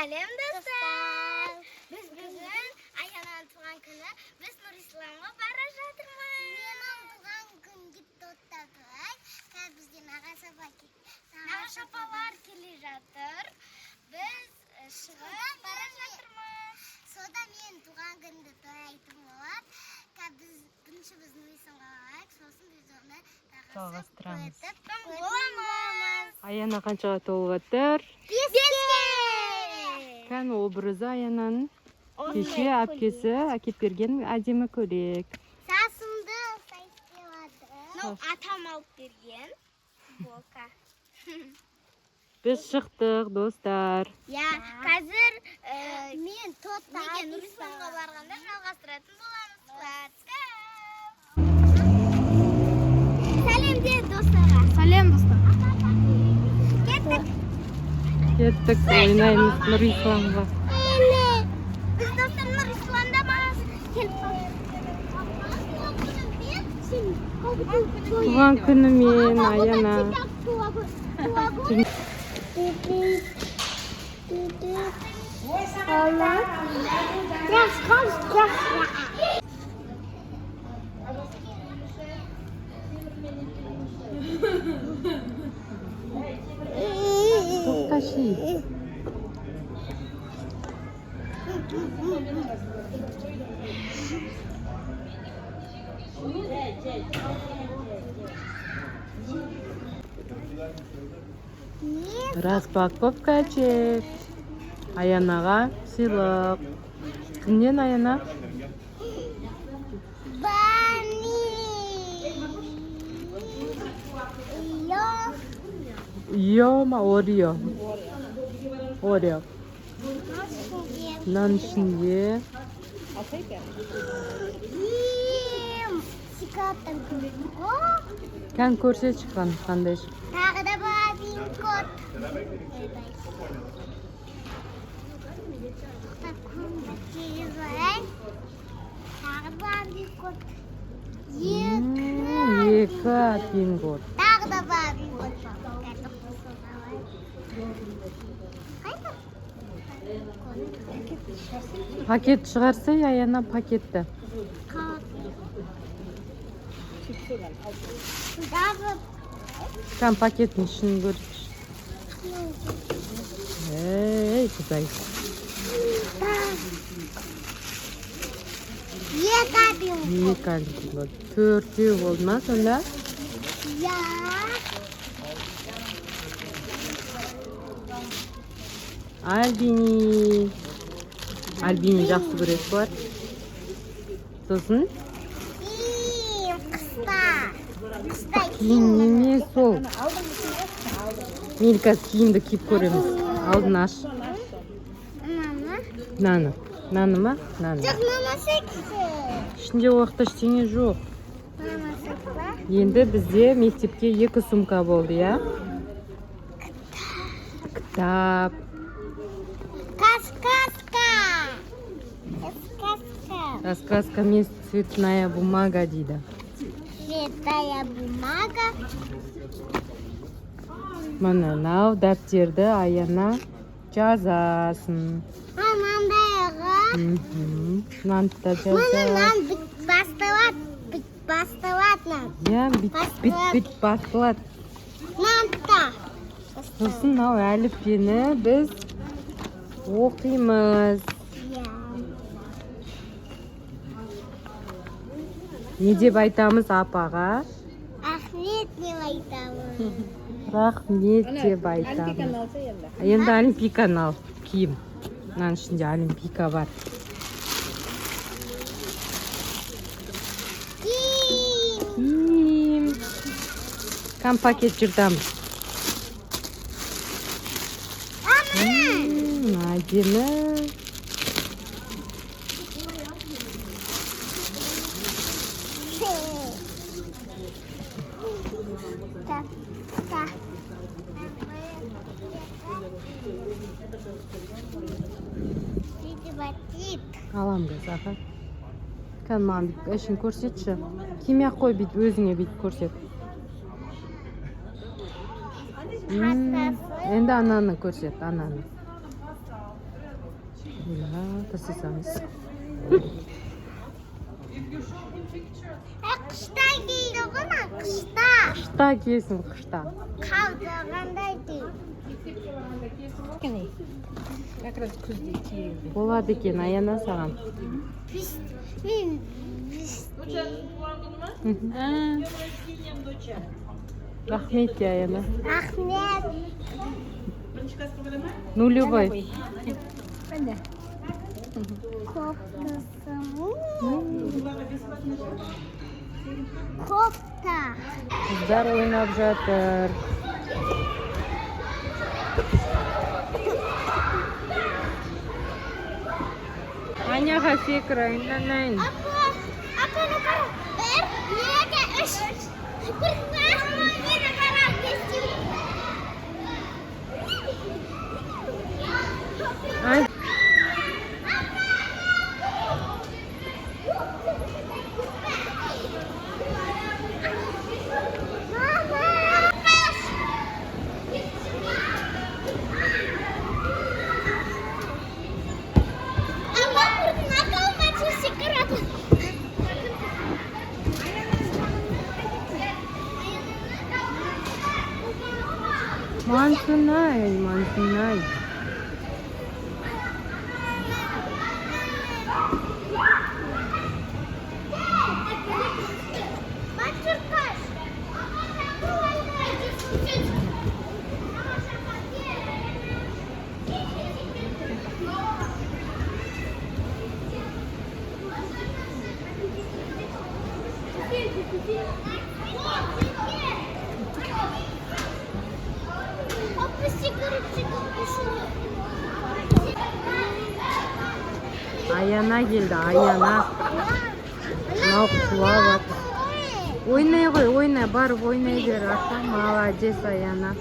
Сәлем достар. Біз бүгін Аянаның туған күні. Біз Нұрисламға бара жатырмыз. Менің туған күнге тоқтатылай. Бізде Нағашы апалар келе жатыр. Біз шығып бара жатырмыз. Сода мен туған күнді тойлайтын болады. Бірінші біз Нұрисламға барайық. Сосын біз оны жалғастырамыз. Боламыз. Аяна қаншаға толып жатыр? Беске. Кән образы Аянаның кеше әпкесі әкеп берген әдемі көйлек. Сасымды сайыстелады. Атам алып берген. Болка. Біз шықтық, достар. Қазір Мен тотта Нұрисламға барғанда жалғастыратын боламыз. Сәлем де достарға. Сәлем, достар. Кеттік. Кеттік, ойнаймыз Нұрисламға. Біз достар Нұрисламдамыз. Туған күнімен, Аяна. Тоқташи. Распаковка чек. Аянаға сыйлық. Кімнен, Аяна? Йома, Орео. Орео. Нан ішінде. Кән көрсет шыққан, қандай шық. Тағы да бар код. Тағы бар код. Екі пин-код. Тағы да бар код. Пакет шығарса, Аяна пакетті. Кән пакеттің ішін көрсет. Ей, құдай. Екі пин-код. Төртеу болды ма сонда? Альбини. Альбини жақсы көреді бар. Сосын? Киім емес ол. Мен қазір киімді киіп көреміз. Алдын аш. Наны. Наны ма? Наны. Ішінде уақытта ештеңе жоқ. Енді бізде мектепке 2 сумка болды, я? Кітап. Раскраска емес, цветная бумага дейді. Цветная бумага. Мынау дәптерді Аяна жазасын. Нанды да жазасын. Нан басталады. Я, бит басталады. Нанта. Сосын мынау әліппені біз оқимыз. Не деп айтамыз апаға? Рахмет деп айтамыз. Рахмет деп айтамыз. Енді олимпиканы ал, киім. Мынаның ішінде олимпика бар. Киім. Кән пакет жыртамыз. Әдемі. Алам біз, аға. Кән маған бит әшін көрсетші. Киме қой бит, өзіңе бит көрсет. Енді ананы көрсет, ананы. Ja, das ist alles. Қышта дейді ғой ма? Қышта. Қышта киесің, қышта. Қалдырғандай дейді. Болады екен, Аяна саған. Мен Рахмет, Аяна. рахмет. Нулевой. Кофтасы. Кофта. Қыздар ойнап жатыр. Аняға секір, айнанайын. Апаны қара. Бір, екі, үш. Бір, мені қара. Ай. Мансунай, Мансунай. Аяна келді, Аяна. Мынау құлап жатыр. Ойнай ғой, ойнай, барып ойнай бер, аха, молодец, Аяна.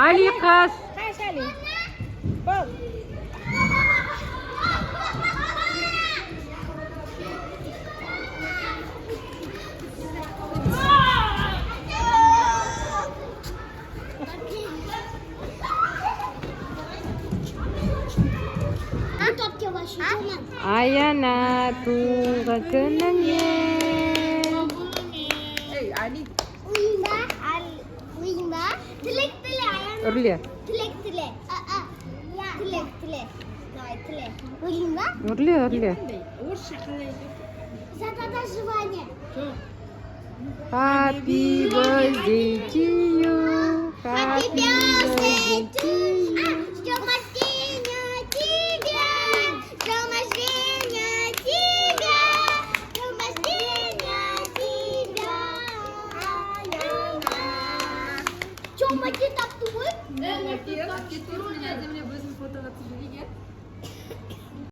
Али қаш. Аяна туған күніңе. Тілек тіле Аяна. Үрле. Тілек тіле. Тілек тіле. Давай тіле. Ойлин ба? Үрле, үрле. Загада желание. Happy birthday to you. Happy birthday to you. С днем рождения тебя. С днем рождения тебя. С днем рождения тебя. Чем один так твой? Evet, getir. Getir. Geldim buraya. Bizim fotoğrafı bilgi.